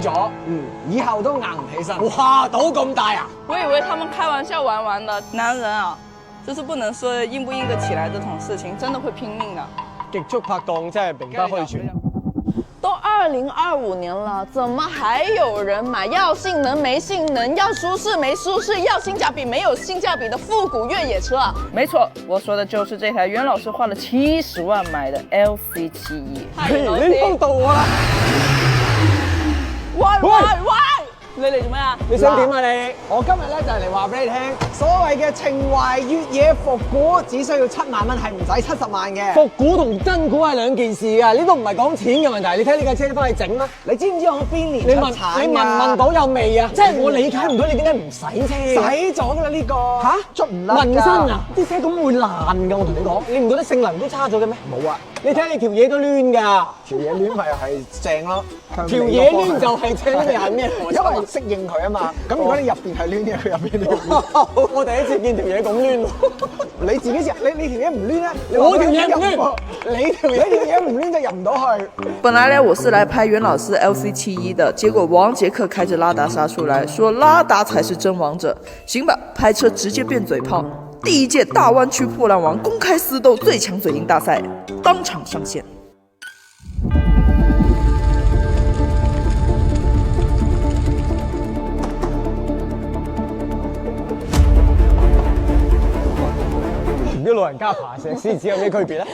咗，以後都硬唔起身。哇，賭咁大啊！我以為他們開玩笑玩玩的，男人啊，就是不能說硬不硬得起來這種事情，真的會拼命的。極速拍檔真係名不虛傳。都2025年了，怎麼還有人買？要性能沒性能，要舒適沒舒適，要性價比沒有性價比的復古越野車。沒錯，我說的就是這台袁老師花了70萬買的 LC71。你幫到我啦！喂！你嚟做咩啊？你想點啊你？我今日咧就係嚟話俾你聽，所謂嘅情懷越野復古，只需要7萬蚊，係唔使70萬嘅。復古同真古係兩件事㗎，呢度唔係講錢嘅問題。你睇呢架車你翻去整啦，你知唔知我邊年出產？你問到有未啊？即係我理解唔到你點解唔洗車？洗咗㗎啦呢個嚇，捽唔甩㗎。紋身啊？啲車咁會爛㗎，我同你講。你唔覺得性能都差咗嘅咩？冇啊！你睇你條嘢都攣㗎，條嘢攣咪係正咯。條嘢攣就係正，你係咩？因為適應佢啊嘛。咁如果你入邊係攣嘅，佢入邊攣。我第一次見條嘢咁攣喎。你自己試，你條嘢唔攣咧？我條嘢唔攣，你條嘢唔攣就入唔到去。本來呢，我是來拍袁老師 LC71的，結果王傑克開着拉達殺出來，說拉達才是真王者。行吧，拍車直接變嘴炮。第一屆大灣區破爛王公開私鬥最強嘴型大賽當場上線。同啲老人家爬石獅子有咩區別呢？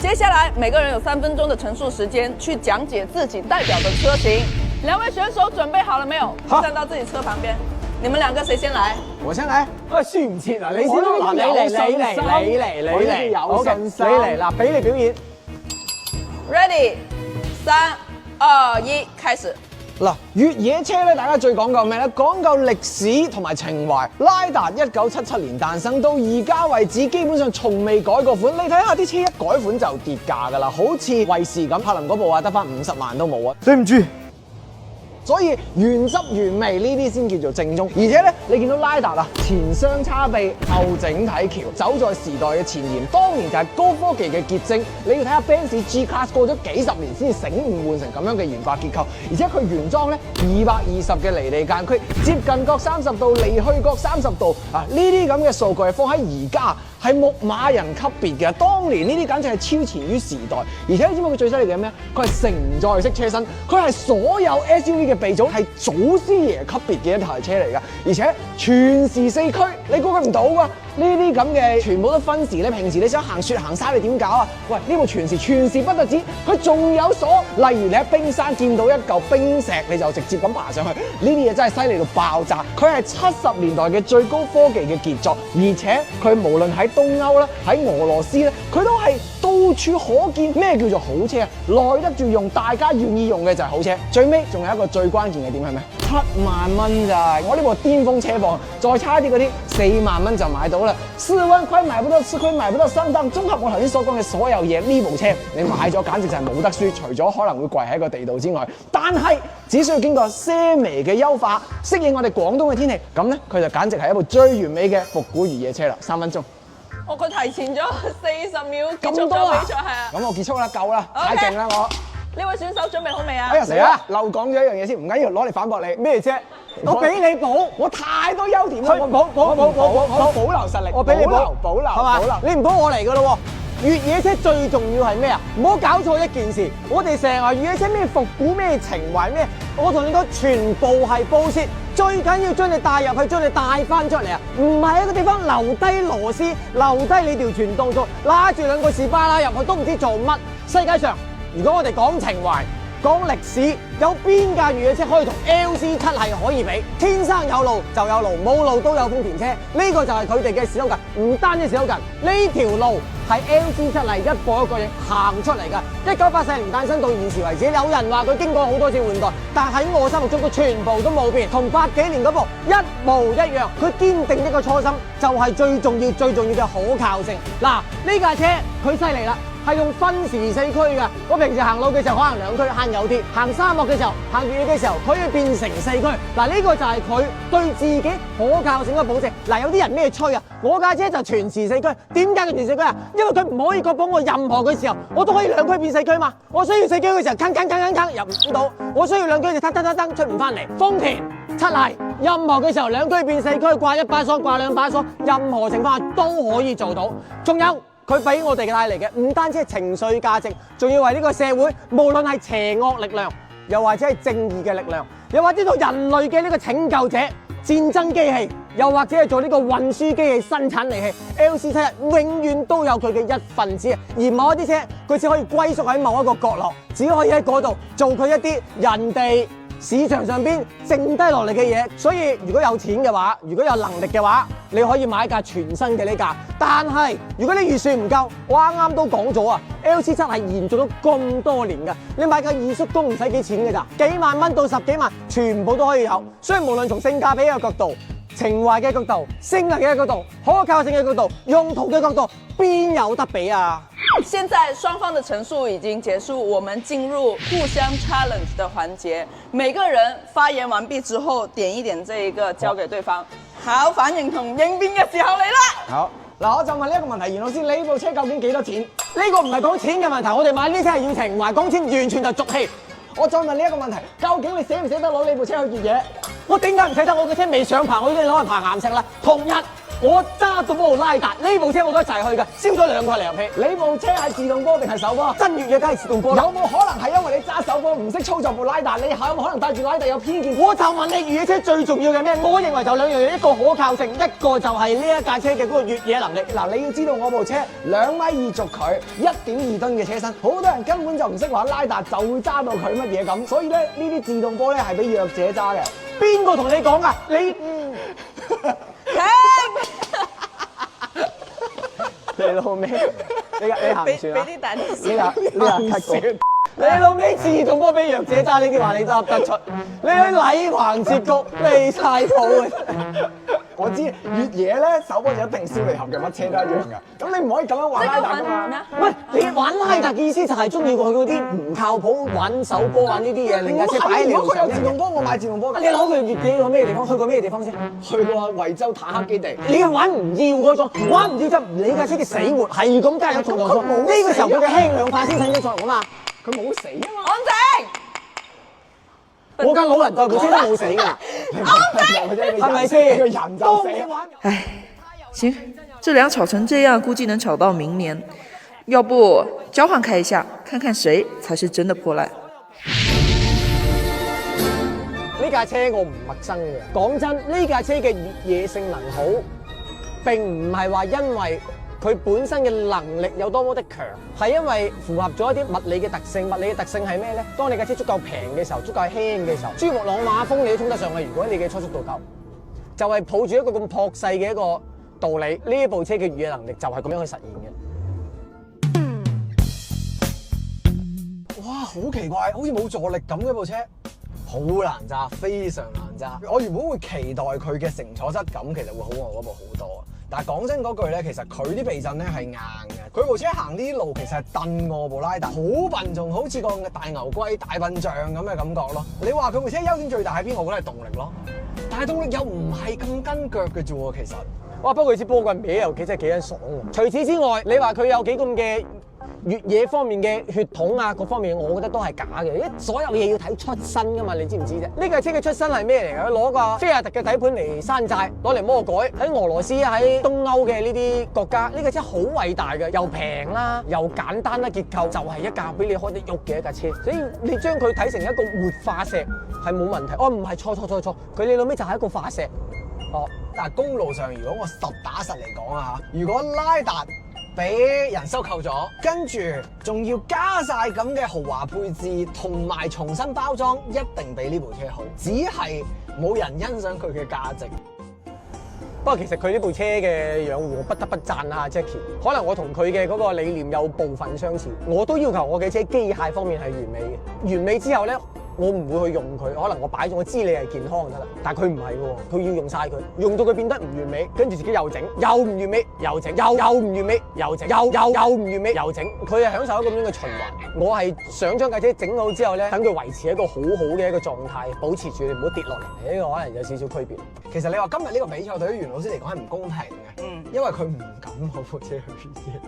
接下來每個人有3分鐘的陳述時間，去講解自己代表的車型。兩位選手準備好了沒有？站到自己車旁邊。你們兩個誰先來？我先嚟。輸唔切啊！你先嗱，你嚟，有信心。你嚟嗱，俾你表演。Ready， 3、2、1，開始。嗱，越野車咧，大家最講究咩咧？講究歷史同埋情懷。拉達1977年誕生，到而家為止，基本上從未改過款。你睇下啲車一改款就跌價㗎啦，好似衛士咁，柏林嗰部啊，得返50萬都冇啊！對唔住。所以原汁原味呢啲先叫做正宗，而且咧，你見到拉達啊，前雙叉臂，後整體橋，走在時代嘅前沿，當年就係高科技嘅結晶。你要睇下 Benz G-Class 過咗幾十年先醒悟換成咁樣嘅懸掛結構，而且佢原裝咧220嘅離地間隙，接近角30度，離去角30度啊！呢啲咁嘅數據係放喺而家係牧馬人級別嘅，當年呢啲簡直係超前於時代。而且你知唔知佢最犀利嘅係咩？佢係承載式車身，佢係所有 SUV 嘅鼻祖，係祖師爺級別嘅一台車嚟㗎，而且全時4驅，你估佢唔到㗎？呢啲咁嘅全部都分時咧，平時你想行雪行沙你點搞啊？喂，呢部全時不特止，佢仲有鎖，例如你喺冰山見到一嚿冰石，你就直接咁爬上去，呢啲嘢真係犀利到爆炸。佢係70年代嘅最高科技嘅傑作，而且佢無論喺東歐啦，喺俄羅斯咧，佢都係到處可見。咩叫做好車啊？耐得住用，大家願意用嘅就係好車。最尾仲有一個最關鍵嘅點係咩？7萬蚊咋？我呢部巔峰車況，再差啲嗰啲4萬蚊就買到啦。4萬塊買不到吃虧，買不到上當。綜合我頭先所講嘅所有嘢，呢部車你買咗簡直就係冇得輸，除咗可能會跪喺個地度之外，但係只需要經過些微嘅優化，適應我哋廣東嘅天氣，咁咧佢就簡直係一部最完美嘅復古越野車啦。3分鐘。佢提前咗40秒結束咗比賽，係啊。咁我結束啦，夠啦，太勁啦我。呢位選手準備好未啊？哎呀死啦！漏講咗一樣嘢先，唔緊要，攞嚟反駁你。咩啫？我俾你補，我太多優點啦。我保留實力，我俾你保留係嘛？你唔補我嚟噶咯喎！越野車最重要係咩啊？唔好搞錯一件事。我哋成日話越野車咩復古咩情懷咩，我同你講全部係報銷。最緊要將你帶入去，將你帶翻出嚟啊！唔係一個地方留低螺絲，留低你條傳動軸，拉住2個士巴拉入去都唔知做乜。世界上如果我哋講情懷、講歷史，有邊架越野車可以同 LC7係可以比？天生有路就有路，冇路都有豐田車。呢個就係佢哋嘅史口近，唔單止史口近，呢條路係 LC7係一步一個影行出嚟㗎。1984年誕生到現時為止，有人話佢經過好多次換代，但喺我心目中佢全部都冇變，同80幾年嗰部一模一樣。佢堅定一個初心，就係最重要嘅可靠性。嗱，呢架車佢犀利啦！係用分時4區㗎。我平時行路嘅時候可能2區慳油啲，行沙漠嘅時候、行越野嘅時候，佢可以變成4區。嗱，呢個就係佢對自己可靠性嘅保證。嗱，有啲人咩吹啊？我架車就全時4區，點解佢全4區啊？因為佢唔可以確保我任何嘅時候我都可以2區變4區嘛。我需要4區嘅時候，坑入唔到；我需要2區就噔出唔翻嚟。豐田七系任何嘅時候2區變4區，掛1把鎖、掛2把鎖，任何情況下都可以做到。仲有佢俾我哋嘅帶嚟嘅唔單止係情緒價值，仲要為呢個社會，無論係邪惡力量，又或者係正義嘅力量，又或者做人類嘅呢個拯救者、戰爭機器，又或者係做呢個運輸機器、生產利器。LC71永遠都有佢嘅一份子，而某一啲車佢只可以歸宿喺某一個角落，只可以喺嗰度做佢一啲人哋市場上邊剩低落嚟嘅嘢。所以如果有錢嘅話，如果有能力嘅話，你可以買一架全新嘅呢架。但係如果你預算唔夠，我啱啱都講咗啊，LC7係延續咗咁多年㗎。你買架二叔公唔使幾錢㗎咋，幾萬蚊到10幾萬，全部都可以有。所以無論從性價比嘅角度、情懷嘅角度、性能嘅角度、可靠性嘅角度、用途嘅角度，邊有得比啊？现在双方的陈述已经结束，我们进入互相 challenge 的环节。每个人发言完毕之後，點一點這一個交給對方。好，反應同應變嘅時候嚟啦。好，嗱，我就問呢一個問題，袁老師，你部車究竟幾多錢？呢個唔係講錢嘅問題，我哋買呢車係要情懷，講錢完全就俗氣。我再問呢一個問題，究竟你捨唔捨得攞呢部車去越野？我點解唔捨得？我嘅車未上棚，我已經攞去爬岩石啦。同日我揸到部拉達，呢部車我都一齊去㗎，燒咗2個離合器。你部車係自動波定係手波？真越野梗係自動波。有冇可能係因為你揸手波唔識操作部拉達？你有冇可能帶住拉達有偏見？我就問你，越野車最重要嘅咩？我認為就2樣嘢，一個可靠性，一個就係呢一架車嘅嗰個越野能力。嗱，你要知道我部車2.2米軸距，1.2噸嘅車身，好多人根本就唔識玩拉達，就會揸到佢乜嘢咁。所以咧，呢啲自動波咧係俾弱者揸嘅。邊個同你講啊？你你老味，你行唔算啊？俾啲大啲你行 cut 過。你老味自動波俾弱者揸，呢啲話你執得出？你去禮橫節局未晒譜啊！我知越野咧手波就一定燒離合嘅，乜車都一樣㗎。咁你唔可以咁樣玩拉達㗎嘛？喂，你玩拉達嘅意思就係中意佢嗰啲唔靠譜玩手波玩呢啲嘢，令架車擺喺你度上。佢有自動波，我買自動波㗎。你攞佢越野去咩地方？去過咩地方先？去過惠州坦克基地。你玩唔要嗰種，玩唔要就唔理架車嘅死活，係咁加油重油呢個時候佢嘅輕量化先產生作用啊嘛。佢冇死啊嘛。安靜。我間老人代步車都冇死㗎，係咪先？個人就死。唉，行，這輛吵成這樣，估計能吵到明年。要不交換開一下，看看誰才是真的破爛。呢架車我唔陌生嘅。講真，呢架車嘅越野性能好，並唔係話因為佢本身嘅能力有多麼的強，係因為符合咗一啲物理嘅特性。物理嘅特性係咩咧？當你架車足夠平嘅時候，足夠輕嘅時候，珠穆朗瑪峰你都衝得上去。如果你嘅初速度夠，就係抱住一個咁樸細嘅一個道理，呢一部車嘅越野能力就係咁樣去實現嘅。哇，好奇怪，好似冇助力咁嘅部車，好難揸，非常難揸。我原本會期待佢嘅乘坐質感其實會好過我嗰部好多。但係講真嗰句咧，其實佢啲避震咧係硬嘅，佢部車行呢啲路其實係蹬我部拉達，好笨重，好似個大牛龜、大笨象咁嘅感覺咯。你話佢部車優點最大喺邊？我覺得係動力咯，但係動力又唔係咁跟腳嘅啫喎，其實。哇！不過佢支波棍嘢又真係幾撚爽喎。除此之外，你話佢有幾咁嘅越野方面嘅血統啊，各方面我覺得都係假嘅，因為所有嘢要睇出身㗎嘛，你知唔知啫？呢架車嘅出身係咩嚟㗎？攞個菲亞特嘅底盤嚟山寨，攞嚟魔改，喺俄羅斯喺東歐嘅呢啲國家，呢架車好偉大嘅，又平啦，又簡單啦，結構就係一架俾你開得喐嘅一架車，所以你將佢睇成一個活化石係冇問題。哦，唔係，錯，佢你老尾就係一個化石。哦，但係公路上如果我實打實嚟講啊嚇，如果拉達俾人收購咗，跟住仲要加晒咁嘅豪華配置，同埋重新包裝，一定比呢部車好。只係冇人欣賞佢嘅價值。不過其實佢呢部車嘅養護，我不得不讚下 Jackie。可能我同佢嘅嗰個理念有部分相似，我都要求我嘅車機械方面係完美嘅。完美之後咧，我唔會去用佢，可能我擺咗，我知你係健康就得啦。但係佢唔係喎，佢要用晒佢，用到佢變得唔完美，跟住自己又整，又唔完美，又整，又唔完美，又整，又唔完美，又整。佢係享受一個咁樣嘅循環。我係想將架車整好之後咧，等佢維持一個好好嘅一個狀態，保持住你唔好跌落嚟。呢個可能有少少區別。其實你話今日呢個比賽對於袁老師嚟講係唔公平嘅，因為佢唔敢攞部車去越野。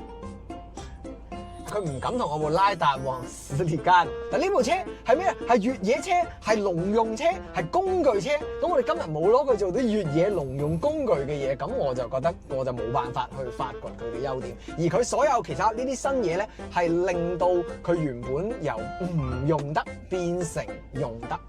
佢唔敢同我部拉達往死列間。但呢部車係咩？係越野車，係農用車，係工具車。咁我哋今日冇攞佢做啲越野農用工具嘅嘢，咁我就覺得我就冇辦法去發掘佢嘅優點。而佢所有其他呢啲新嘢咧，係令到佢原本由唔用得變成用得。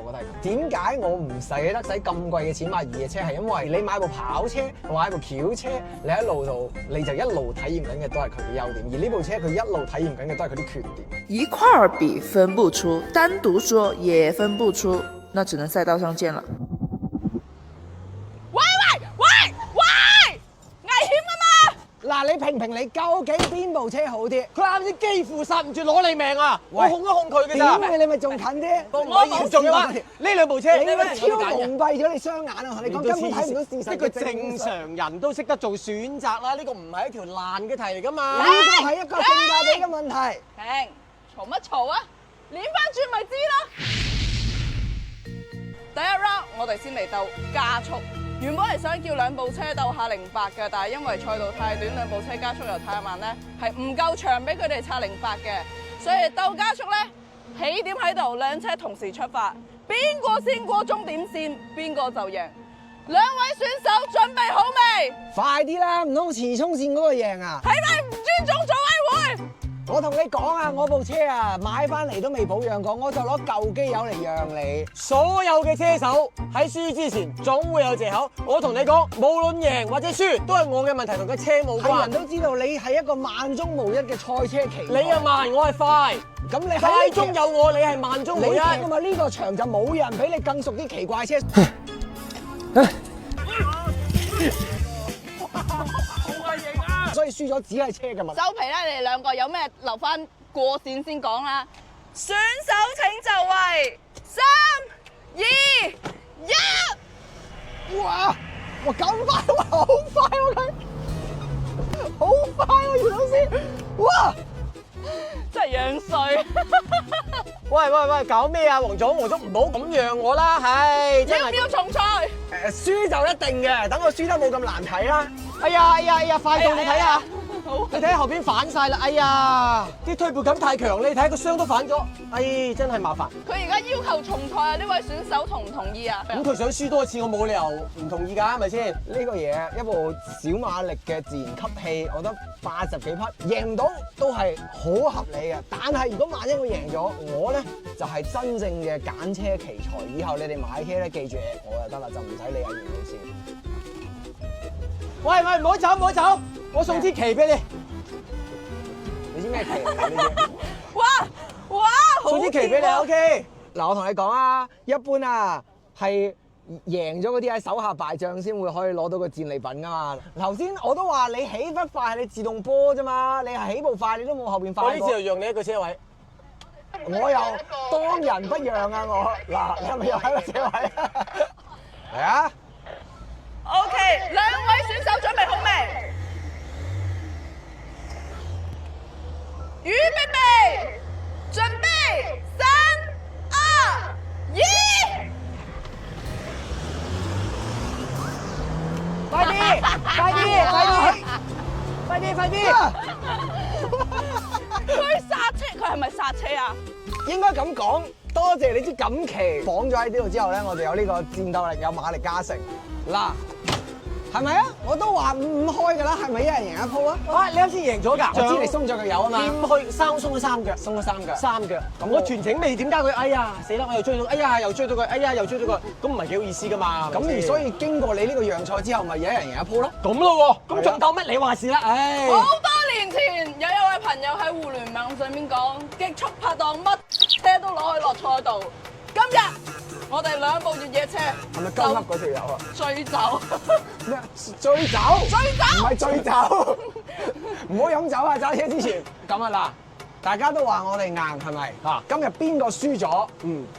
我覺得係咁。點解我唔使得使咁貴嘅錢買越野車？係因為你買部跑車，買部轎車，你喺路度你就一路體驗緊嘅都係佢嘅優點。而呢部車佢一路體驗緊嘅都係佢啲缺點。一塊兒比分不出，單獨說也分不出，那只能賽道上見了。喂！危險啊嘛！嗱，你評評你究竟邊部車好啲？佢啱先幾乎剎唔住攞你命啊！我控一控佢嘅咋？點嘅？你咪仲近啲？我唔係嚴重啊！呢兩部車，你咪超蒙蔽咗你雙眼啊！你講根本睇唔到事實。呢個正常人都識得做選擇啦，呢個唔係一條爛嘅題嚟噶嘛。呢個係一個性價比嘅問題。停！嘈乜嘈啊？練翻轉咪知咯。第一 round 我哋先嚟鬥加速。原本係想叫兩部車鬥下08嘅，但係因為賽道太短，兩部車加速又太慢咧，係唔夠長俾佢哋刷08嘅，所以鬥加速咧，起點喺度，兩車同時出發，邊個先過終點線，邊個就贏。兩位選手準備好未？快啲啦，唔通遲衝線嗰個贏啊？係咪唔尊重組委會？我同你講啊，我部車啊買翻嚟都未保養過，我就攞舊機油嚟讓你。所有嘅車手喺輸之前總會有藉口。我同你講，無論贏或者輸，都係我嘅問題，同個車冇關。係人都知道你係一個萬中無一嘅賽車奇。你又慢，我係快。咁你快中有我，你係萬中無一。咁啊呢個場就冇人比你更熟啲奇怪車。所以輸咗只係車嘅問題。收皮啦！你哋兩個有咩留翻過線先講啦。選手請就位，3、2、1。哇！哇咁快喎，好快喎佢，好快喎袁老師，哇！真係樣衰。喂，搞咩啊？黃總唔好咁讓我啦，係真係。要唔要重賽？輸就一定嘅，等我輸得冇咁難睇啦。哎呀，快到你睇下，你睇下後邊反晒啦，哎呀，啲推背感太強，你睇個箱都反咗，哎，真係麻煩。佢而家要求重賽啊！呢位選手同唔同意啊？咁佢想輸多一次，我冇理由唔同意㗎，係咪先？呢個嘢一部小馬力嘅自然吸氣，我覺得80幾匹贏唔到都係好合理嘅。但係如果萬一我贏咗，我咧就係真正嘅揀車奇才。以後你哋買車咧，記住我就得啦，就唔使理阿袁老師。喂，唔好走，我送支旗俾你。你知咩旗嚟？呢啲？哇！送支旗俾你 ，OK。嗱，我同你講啊，一般啊係贏咗嗰啲喺手下敗將先會可以攞到個戰利品噶嘛。頭先我都話你起得快係你自動波啫嘛，你係起步快你都冇後邊快過。我呢次就讓你一個車位。我又當仁不讓啊！我嗱，你係咪又喺個車位啊？嚟啊！ OK， 兩位選手準備好未？預備，準備，3、2、1。快啲！佢剎車，佢係咪剎車啊？應該咁講，多謝你支錦旗綁咗喺呢度之後咧，我哋有呢個戰鬥力，有馬力加成。嗱，係咪啊？我都話唔開㗎啦，係咪一人贏一鋪啊？啊，你啱先贏咗㗎，我知你鬆咗腳油啊嘛。點去鬆咗3腳，鬆咗3腳。3腳。咁我全程未點加佢，哎呀死啦！我又追到，哎呀又追到佢，哎呀又追到佢，咁唔係幾好意思㗎嘛。咁而所以經過你呢個讓賽之後，咪有一人贏一鋪咯。咁咯喎，咁仲鬥乜？你話事啦，唉。好多年前有一位朋友喺互聯網上面講，極速拍檔乜車都攞去落賽道。今日我哋兩部越野車係咪鳩噏嗰條友啊？醉酒咩？醉酒？唔係醉酒，唔好飲酒啊！揸車之前咁啊嗱，大家都話我哋硬係咪？啊今日邊個輸咗？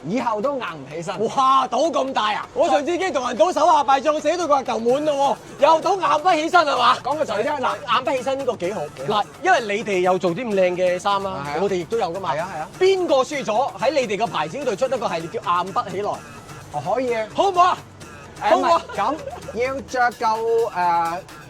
以後都硬唔起身。哇，賭咁大啊！我上次已經同人賭手下敗將，寫到個球滿咯喎，又賭硬不起身係嘛？講個嘴聽嗱，硬不起身呢個幾好。嗱，因為你哋有做啲咁靚嘅衫啦係啊，我哋亦都有噶嘛。係啊係啊。邊個輸咗喺你哋個牌子嗰度出一個系列叫硬不起來，可以，好唔好啊？好唔好啊？咁要着夠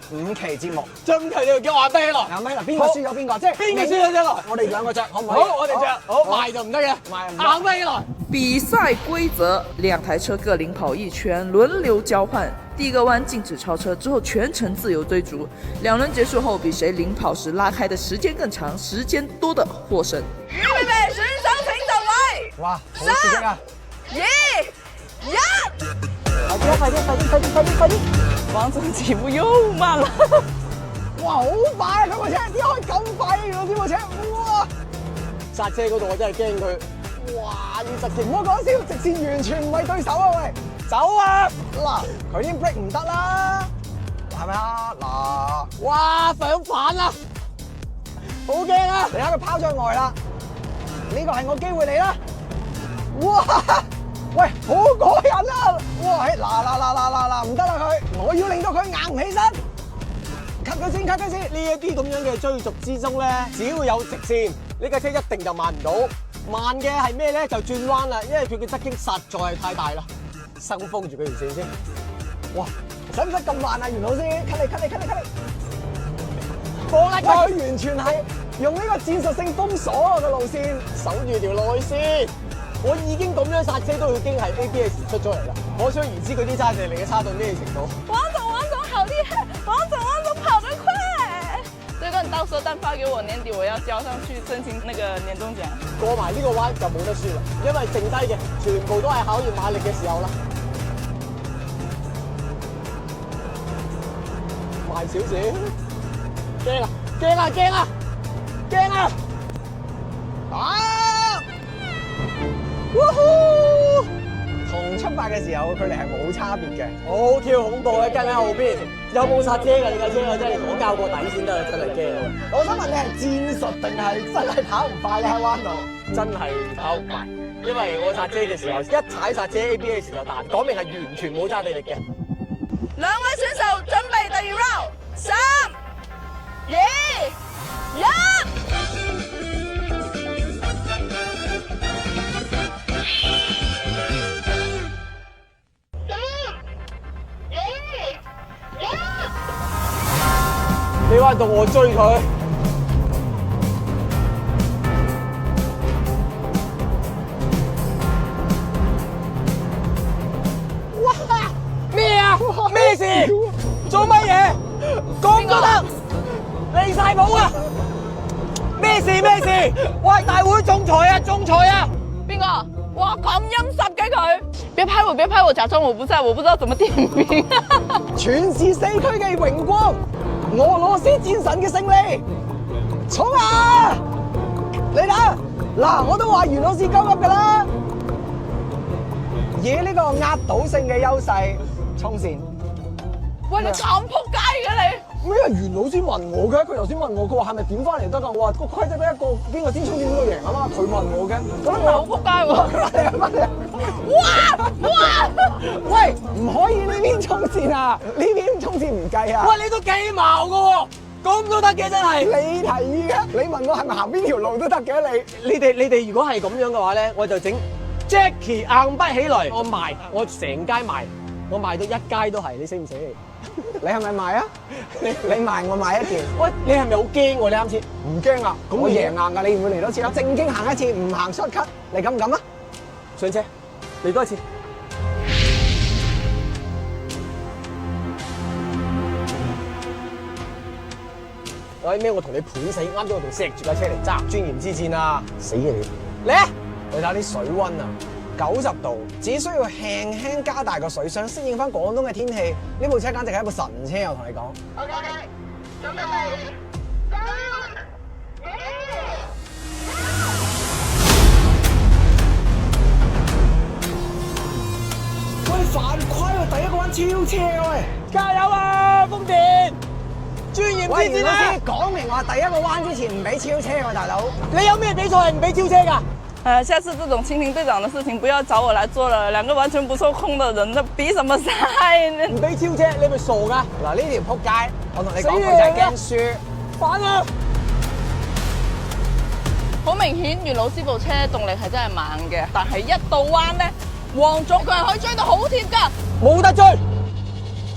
5期節目。真係要叫硬不起來。有咩嗱？邊個輸咗邊個？即係邊個輸咗先來？我哋兩個着，可唔可以？好，我哋着，好賣就唔得嘅，賣唔得硬不起來。比赛规则：2台车各领跑1圈，轮流交换。第一个弯禁止超车，之后全程自由追逐。2轮结束后，比谁领跑时拉开的时间更长，时间多的获胜。预备，选手请就位。哇，好刺激啊！ 2、1，快啲！王总起步又慢了。哇，好快啊！嗰部車點解可以咁快嘅？呢部車，哇！剎車嗰度我真係驚佢。哇！要直線，唔好講笑，直線完全唔係對手啊！喂，走啊！嗱，佢啲 break 唔得啦，係咪啊？嗱，哇！上反啦，好驚啊！你睇佢拋咗外啦，呢個係我機會嚟啦！哇！喂，好過癮啊！哇！嗱，唔得啦佢，我要令到佢硬唔起身。cut 佢先，呢一啲咁樣嘅追逐之中咧，只要有直線，呢架車一定就慢唔到。慢嘅係咩咧？就轉彎啦，因為佢嘅側傾實在係太大啦。收封住佢條線先。哇！使唔使咁慢啊，袁老師？cut 你！放甩佢！佢完全係用呢個戰術性封鎖啊個路線，守住條內線。我已經咁樣剎車都已經係 ABS 出咗嚟啦，可想而知佢啲揸地力嘅差到咩程度。王总好厉害！王总跑得快！这个你到时候单发给我，年底我要交上去申请那个年终奖。過埋呢個彎就冇得輸啦，因為剩低嘅全部都係考驗馬力嘅時候啦。慢少少，驚啊！啊！哇呼！同出發嘅時候距離係冇差別嘅。好跳恐怖嘅，跟喺後邊，有冇剎車㗎？你架車我真係我教過底先得，真係驚。我想問你係戰術定係真係跑唔快咧？喺彎度真係跑唔快，因為我剎車嘅時候一踩剎車 ABS 就彈，講明係完全冇揸地力嘅。 2位選手準備第2 round， 3、2、1。你彎到我追佢，哇！咩啊？咩事？做乜嘢？咁都得？離晒譜啊！咩事？喂，大會仲裁啊！邊個？哇，咁陰濕嘅佢！別拍我，假裝我不在，我不知道怎麼點名。全是4區嘅榮光，俄羅斯戰神嘅勝利，衝啊！你睇嗱，我都話袁老師鳩噏㗎啦，以呢個壓倒性嘅優勢衝線。喂，你咁撲街嘅你！咩啊？袁老師問我嘅，佢頭先問我，佢話係咪點翻嚟得㗎？我話個規則得一個，邊個先衝線邊個贏啊嘛。佢問我嘅，咁咪好撲街喎！哇！喂，唔可以呢邊衝線啊！呢邊衝線唔計啊！喂，你都幾矛㗎喎，咁都得嘅真係。你提議嘅，你問我係咪行邊條路都得嘅你。你哋如果係咁樣嘅話咧，我就整 Jackie 硬不起來，我成街賣，我賣到一街都係，你死唔死你？你係咪賣啊？你賣我賣一件。喂，你係咪好驚喎？你啱先唔驚啊！咁我贏硬㗎，你唔會嚟多次啦。正經行一次，唔行 shortcut，你敢唔敢啊？上車，嚟多一次。喂，咩？我同你盤死，啱咗我仲錫住架車嚟揸，尊嚴之戰啊！死嘅你！嚟啊！你睇啲水溫啊，90度，只需要輕輕加大個水箱，適應翻廣東嘅天氣。呢部車簡直係一部神車，我同你講。OK，準備3、2、喂，犯規喎！第一個彎超車啊喂！加油啊，豐田！專業喂，袁老啲先啦師。講明話第一個彎之前唔俾超車喎，大佬。你有咩比賽係唔俾超車㗎？下次這種蜻蜓隊長的事情不要找我來做了，兩個完全不受控的人，那比什麼賽呢？唔俾超車，你咪傻㗎？嗱，呢條撲街，我同你講，死佢就係啦驚輸。反啊！好明顯，袁老師部車動力係真係慢嘅，但係一到彎咧，黃總佢係可以追到好貼㗎。冇得追，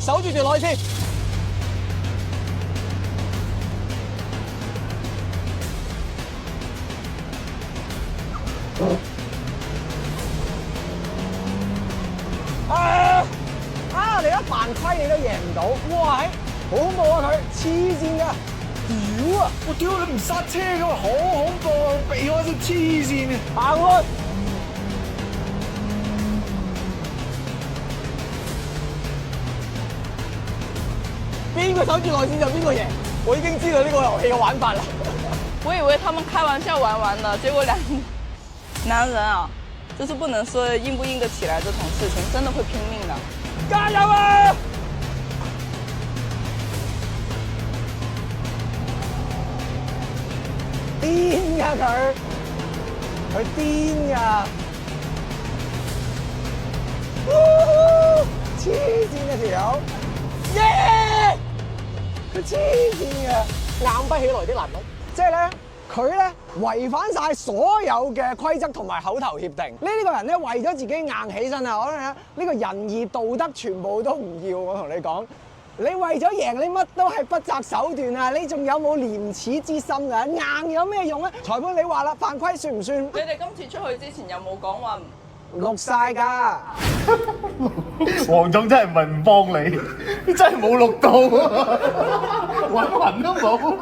守住條內線。你一犯規你都贏唔到，哇！好恐怖啊佢，黐線㗎，屌啊！我屌你唔剎車㗎喎，好恐怖啊！避開先黐線嘅，行開！邊個守住內線就邊個贏，我已經知道呢個遊戲嘅玩法啦。我以為他們開玩笑玩完了，結果兩男人啊，就是不能說硬不硬得起來這種事情，真的會拼命的。加油啊！癲㗎佢癲㗎，黐線嘅條友，耶！佢黐線嘅。硬不起來的男人。即係咧，佢咧違反晒所有嘅規則同埋口頭協定。呢個人咧為咗自己硬起身啊！可能呢個仁義道德全部都唔要。我同你講，你為咗贏，你乜都係不擇手段啊！你仲有冇廉恥之心㗎？硬有咩用啊？裁判你話啦，犯規算唔算？你哋今次出去之前有冇講話？錄晒㗎。黃總真係唔係唔幫你，真係冇錄到，揾暈都冇。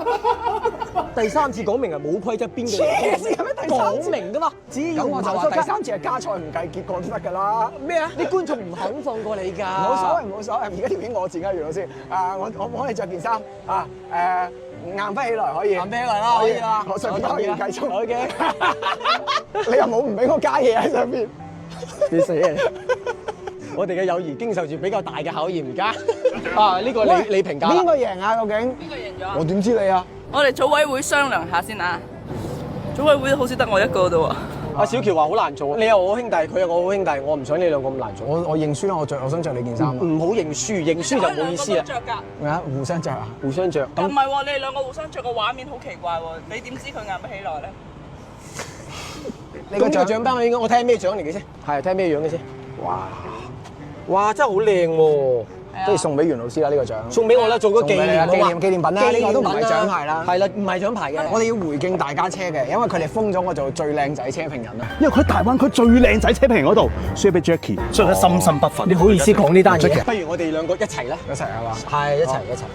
第三次講明係冇規則，邊個黐線有咩第三次講明㗎嘛？只要咁我就話第三次係加賽唔計結果都得㗎啦。咩啊？啲觀眾唔肯放過你㗎。冇所謂冇所謂，而家條片我剪啊，袁老師。我幫你着件衫啊硬不起來可以。硬不起來啦，可以啦。我上邊可以繼續。 OK。你又冇唔俾我加嘢喺上邊？你死人！我哋嘅友誼經受住比較大嘅考驗，而家啊呢個你評價啦邊個贏啊？究竟？邊個贏咗啊？我點知你啊？我哋組委會商量下先啊。組委會好似得我一個啫喎。阿小喬話好難做，你又我兄弟，佢又我好兄弟，我唔想你兩個咁難做。我認輸啦！我想着你件衫啊！唔好認輸，認輸就冇意思啦。着㗎。咩啊？互相着啊？互相着。唔係喎，你哋兩個互相着個畫面好奇怪喎，你點知佢硬不起來咧？你個咁呢個獎獎包應該我睇下咩獎嚟嘅先，係睇下咩樣嘅先。哇，真係好靚喎！不如送俾袁老師啦呢個獎。送俾我啦，做個紀念紀念品啦，呢個都唔係獎牌啦。係啦，唔係獎牌嘅。我哋要回敬大家車嘅，因為佢哋封咗我做最靚仔車評人啦。因為佢喺大灣區最靚仔車評人嗰度，輸俾 Jackie，所以佢深深不忿。你好意思講呢單嘢？不如我哋兩個一齊咧，一齊係嘛？係一齊。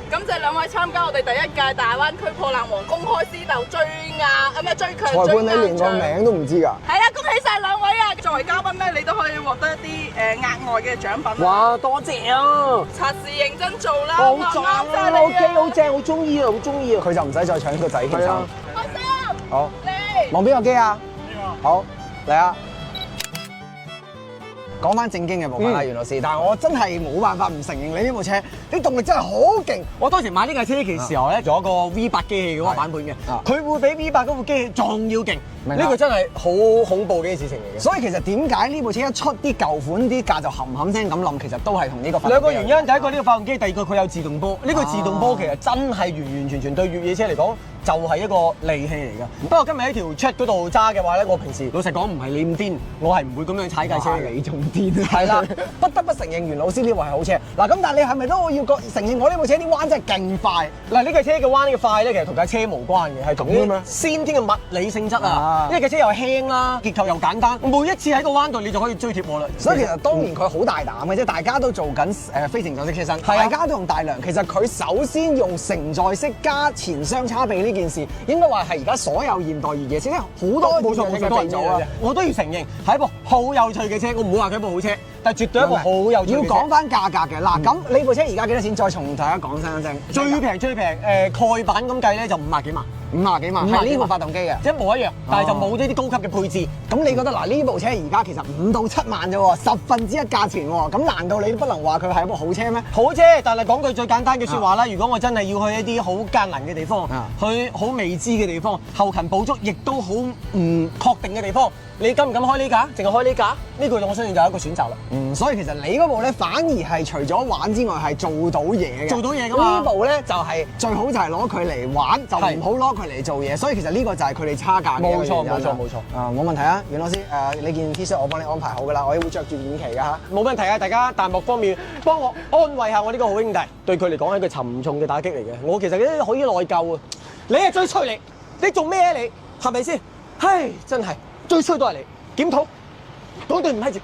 感謝兩位參加我哋第一屆大灣區破爛王公開私鬥最硬最強裁判你連個名都唔知㗎？係啊，恭喜晒兩位啊！作為嘉賓咧，你都可以獲得一啲額外嘅獎品。哇，多謝啊！測試認真做啦，好讚啊！OK，好正，好中意啊，好中意啊！佢就唔使再搶個仔件衫。開心！好，嚟望邊個機啊？好，嚟啊！講翻正經嘅部分啦，袁老師，但係我真係冇辦法唔承認你呢部車啲動力真係好勁。我當時買呢架車嘅時候咧，仲有個 V8 機器嗰個版本嘅，佢會比 V8 嗰部機器仲要勁。呢個真係好恐怖嘅事情嚟嘅。所以其實點解呢部車一出啲舊款啲價就冚冚聲咁冧，其實都係同呢個發動機兩個原因，第一個呢個發動機，第二個佢有自動波。呢個自動波其實真係完全全對越野車嚟講就係一個利器嚟㗎。不過今日喺條 track 嗰度揸嘅話咧，我平時老實講唔係你咁癲，我係唔會咁樣踩架車嘅。你仲癲？係啦，不得不承認袁老師呢部係好車。嗱咁，但係你係咪都要承認我呢部車啲彎真係勁快？嗱，呢架車嘅彎嘅快咧，其實同架車無關嘅，係同啲先天嘅物理性質啊。因為架車又輕啦，結構又簡單，每一次喺個彎度你就可以追貼我啦。所以其實當年佢好大膽嘅啫，大家都做緊非承載式車身，大家都用大梁。其實佢首先用承載式加前雙叉臂呢件事，應該話係而家所有現代越野車好多冇錯嘅鼻祖啊！我都要承認係一部好有趣嘅車，我唔好話佢一部好車，但係絕對一部好有趣嘅車。要講翻價格嘅嗱，咁你部車而家幾多錢？再從大家講聲一聲。最平蓋版咁計咧就50幾萬。50幾萬，係呢部發動機嘅。一模一樣，但係就冇呢啲高級嘅配置。咁你覺得嗱呢部車而家其實5到7萬啫喎，1/10價錢喎，咁難道你都不能話佢係一部好車咩？好啫，但係講句最簡單嘅説話啦，如果我真係要去一啲好艱難嘅地方，去好未知嘅地方，後勤補足亦都好唔確定嘅地方，你敢唔敢開呢架？淨係開呢架？呢個我相信就係一個選擇啦。所以其實你嗰部咧反而係除咗玩之外係做到嘢嘅，做到嘢㗎嘛。呢部咧就係最好就係攞佢嚟玩，就唔好攞佢嚟做嘢。所以其實呢個就係佢哋差價嘅冇錯。冇問題啊，袁老師，你件 T 恤我幫你安排好㗎啦，我會着住免期㗎嚇。冇問題啊！大家彈幕方面幫我安慰下我呢個好兄弟，對佢嚟講係一個沉重嘅打擊嚟嘅。我其實都可以內疚啊！你係最衰你做咩啊你？係咪先？唉，真係最衰都係你，檢討講對唔係住。